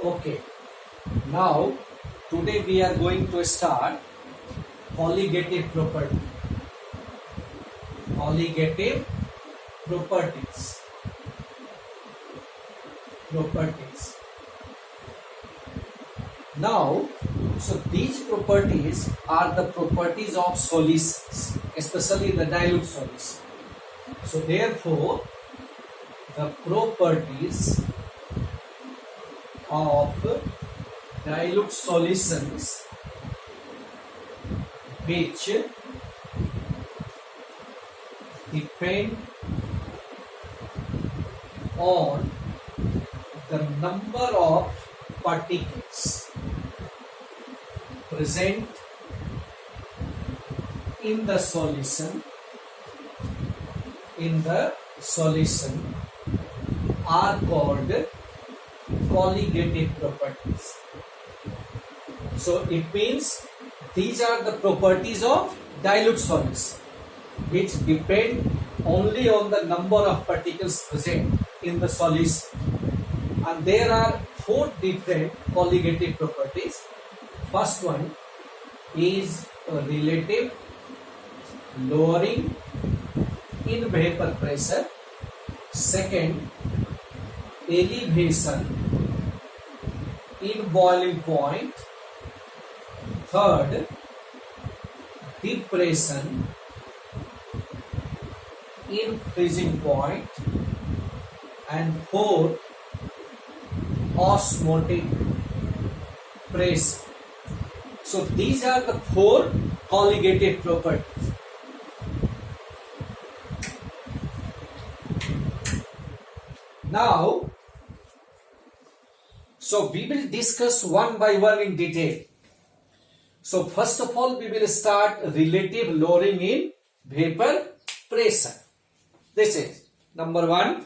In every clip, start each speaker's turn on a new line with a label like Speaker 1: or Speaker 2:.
Speaker 1: Okay, now today we are going to start colligative property. Colligative properties. Now, so these properties are the properties of solutions, especially the dilute solution. So therefore, the properties of dilute solutions which depend on the number of particles present in the solution are called colligative properties. So it means these are the properties of dilute solution which depend only on the number of particles present in the solution, and there are four different colligative properties. First one is relative lowering in vapor pressure. Second, elevation in boiling point. Third, depression in freezing point. And fourth, osmotic pressure. So these are the four colligative properties. Now, so we will discuss one by one in detail. So first of all, we will start relative lowering in vapor pressure. This is number one.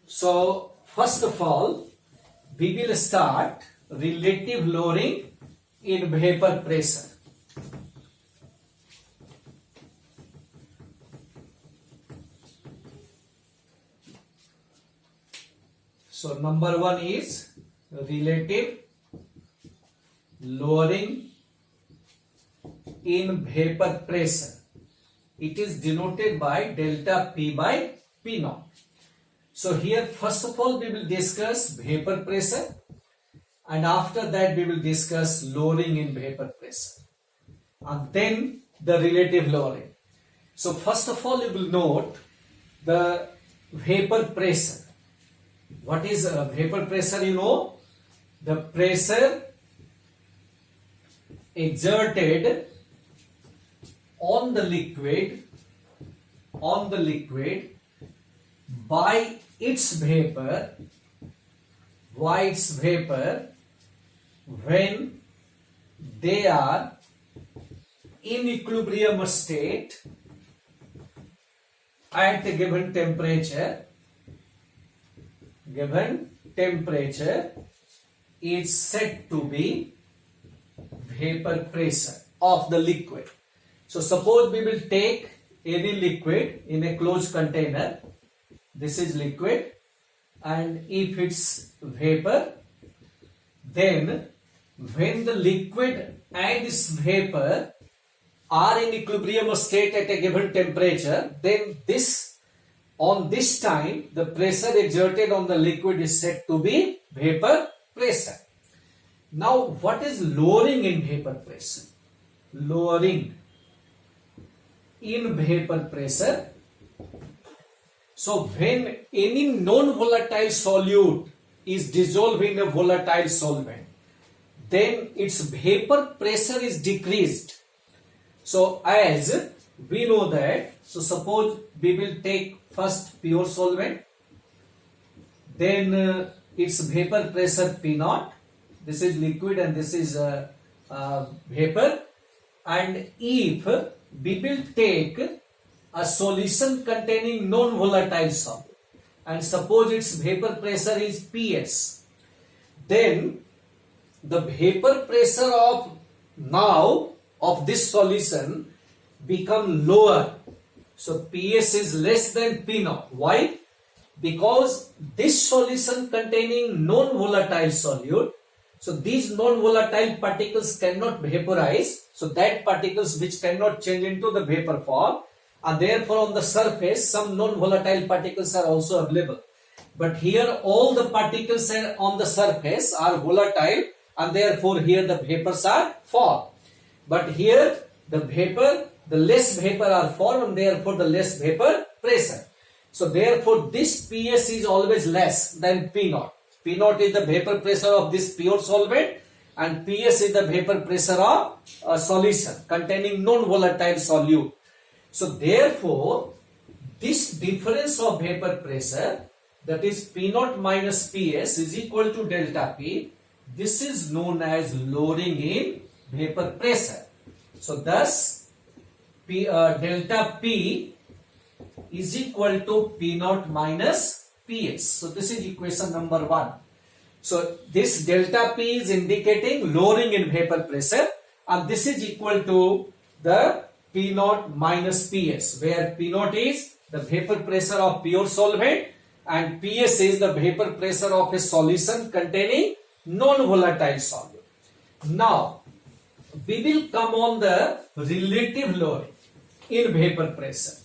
Speaker 1: So first of all, we will start relative lowering in vapor pressure. So number one is relative lowering in vapor pressure. It is denoted by delta P by P naught. So here first of all we will discuss vapor pressure, and after that we will discuss lowering in vapor pressure, and then the relative lowering. So first of all you will note the vapor pressure. What is vapor pressure? You know, the pressure exerted on the liquid by its vapor when they are in equilibrium state at a given temperature is said to be vapor pressure of the liquid. So suppose we will take any liquid in a closed container. This is liquid, and if it's vapor, then when the liquid and its vapor are in equilibrium state at a given temperature, then on this time the pressure exerted on the liquid is said to be vapor pressure. Now what is lowering in vapor pressure? Lowering in vapor pressure. So when any non-volatile solute is dissolved in a volatile solvent, then its vapor pressure is decreased. So as we know that, so suppose we will take first pure solvent, then its vapor pressure P naught. This is liquid and this is vapor. And if we will take a solution containing non-volatile solvent, and suppose its vapor pressure is Ps, then the vapor pressure of this solution become lower. So Ps is less than P naught. Why? Because this solution containing non-volatile solute, so these non-volatile particles cannot vaporize, so that particles which cannot change into the vapor form, and therefore on the surface some non-volatile particles are also available. But here all the particles on the surface are volatile, and therefore here the vapors are formed. But here the less vapor are formed, and therefore the less vapor pressure. So therefore this PS is always less than P naught. P naught is the vapor pressure of this pure solvent, and PS is the vapor pressure of a solution containing non-volatile solute. So therefore this difference of vapor pressure, that is P naught minus PS, is equal to delta P. This is known as lowering in vapor pressure. So thus delta P is equal to P naught minus PS. So this is equation number 1. So this delta P is indicating lowering in vapor pressure, and this is equal to the P naught minus PS, where P naught is the vapor pressure of pure solvent and PS is the vapor pressure of a solution containing non-volatile solute. Now we will come on the relative lowering in vapor pressure.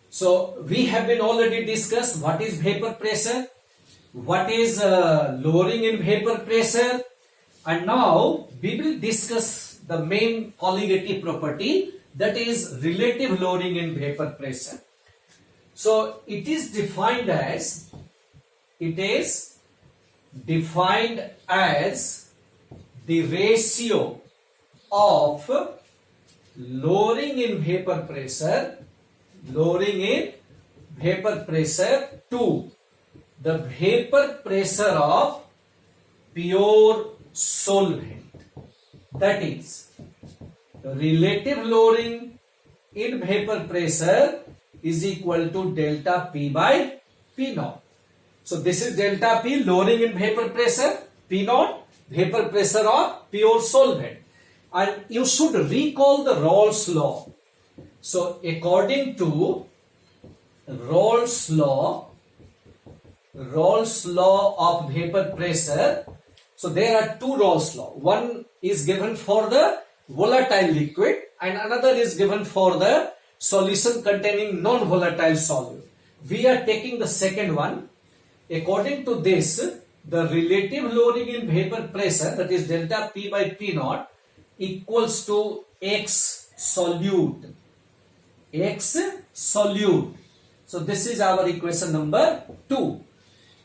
Speaker 1: So we have been already discussed what is vapor pressure, what is lowering in vapor pressure, and now we will discuss the main colligative property, that is relative lowering in vapor pressure. So it is defined as the ratio of lowering in vapor pressure to the vapor pressure of pure solvent. That is, relative lowering in vapor pressure is equal to delta P by P naught. So this is delta P, lowering in vapor pressure, P naught, vapor pressure of pure solvent. And you should recall the Raoult's law. So according to Raoult's law of vapor pressure, so there are two Raoult's law. One is given for the volatile liquid and another is given for the solution containing non-volatile solute. We are taking the second one. According to this, the relative lowering in vapor pressure, that is delta P by P naught, equals to X solute. So this is our equation number 2.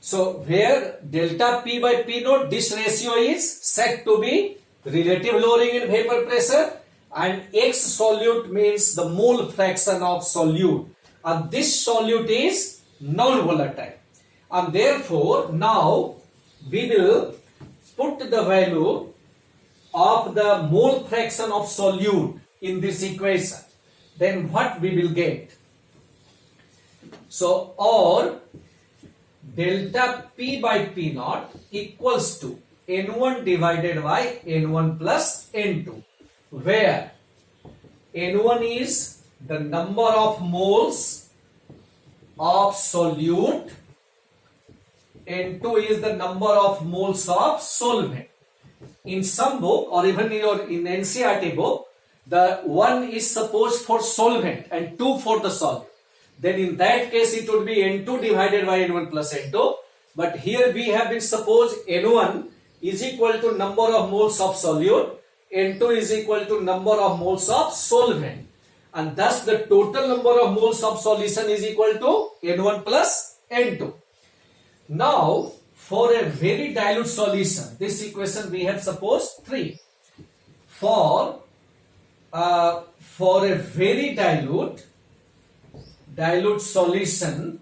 Speaker 1: So where delta P by P naught, this ratio is said to be relative lowering in vapor pressure, and X solute means the mole fraction of solute, and this solute is non-volatile, and therefore now we will put the value of the mole fraction of solute in this equation. Then what we will get? So or delta P by P naught equals to N1 divided by N1 plus N2, where N1 is the number of moles of solute, N2 is the number of moles of solvent. In some book or even in NCERT book, the 1 is supposed for solvent and 2 for the solute. Then in that case it would be N2 divided by N1 plus N2. But here we have been supposed N1 is equal to number of moles of solute, N2 is equal to number of moles of solvent, and thus the total number of moles of solution is equal to N1 plus N2. Now for a very dilute solution, this equation we have supposed 3. For a very dilute solution,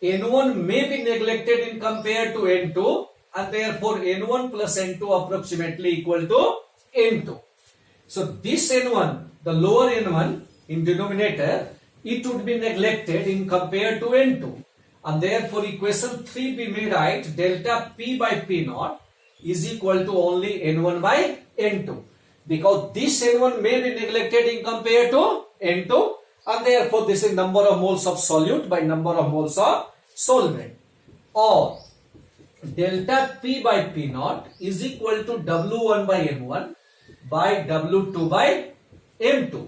Speaker 1: N1 may be neglected in compared to N2, and therefore N1 plus N2 approximately equal to N2. So this N1, the lower N1 in denominator, it would be neglected in compared to N2, and therefore equation 3 we may write delta P by P naught is equal to only N1 by N2, because this N1 may be neglected in compared to N2, and therefore this is number of moles of solute by number of moles of solvent, or delta P by P naught is equal to W1 by M1 by W2 by M2,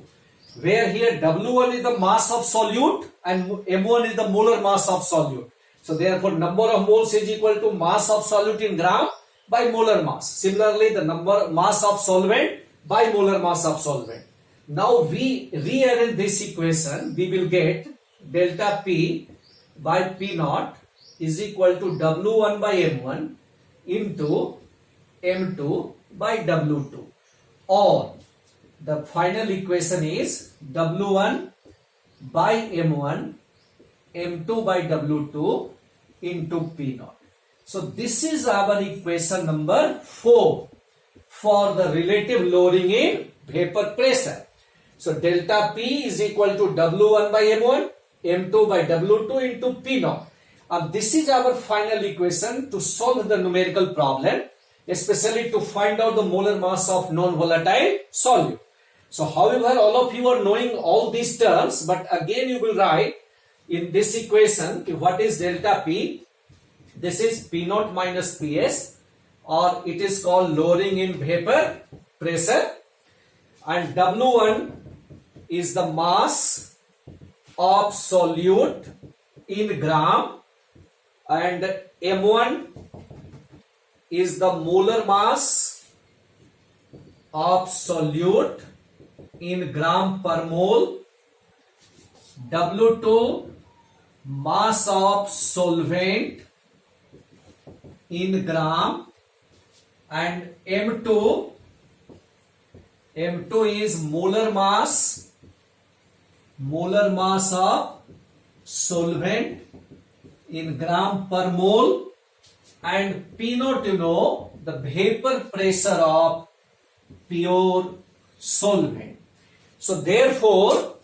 Speaker 1: where here W1 is the mass of solute and M1 is the molar mass of solute. So therefore number of moles is equal to mass of solute in gram by molar mass. Similarly, the mass of solvent by molar mass of solvent. Now we rearrange this equation, we will get delta P by P naught is equal to W1 by M1 into M2 by W2, or the final equation is W1 by M1 M2 by W2 into P naught. So this is our equation number 4 for the relative lowering in vapor pressure. So delta P is equal to W1 by M1 M2 by W2 into P naught. And this is our final equation to solve the numerical problem, especially to find out the molar mass of non-volatile solute. So however, all of you are knowing all these terms, but again you will write in this equation what is delta P. This is P naught minus Ps, or it is called lowering in vapor pressure, and W1 is the mass of solute in gram, and M1 is the molar mass of solute in gram per mole, W2 mass of solvent in gram, and M2 is molar mass of solvent in gram per mole, and P naught, you know, the vapor pressure of pure solvent. So therefore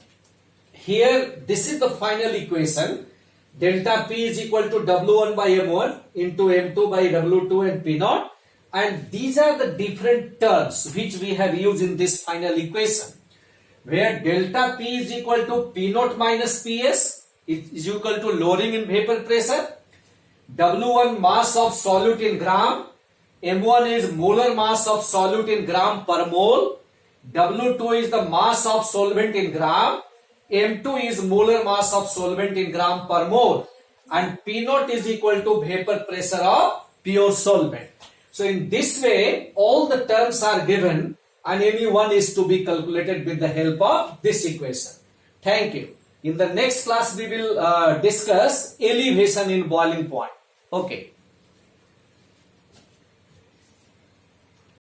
Speaker 1: here this is the final equation. Delta P is equal to W1 by M1 into M2 by W2 and P naught, and these are the different terms which we have used in this final equation, where delta P is equal to P naught minus Ps, it is equal to lowering in vapor pressure, W1 mass of solute in gram, M1 is molar mass of solute in gram per mole, W2 is the mass of solvent in gram, M2 is molar mass of solvent in gram per mole, and P naught is equal to vapor pressure of pure solvent. So in this way all the terms are given and any one is to be calculated with the help of this equation. Thank you. In the next class we will discuss elevation in boiling point. Okay.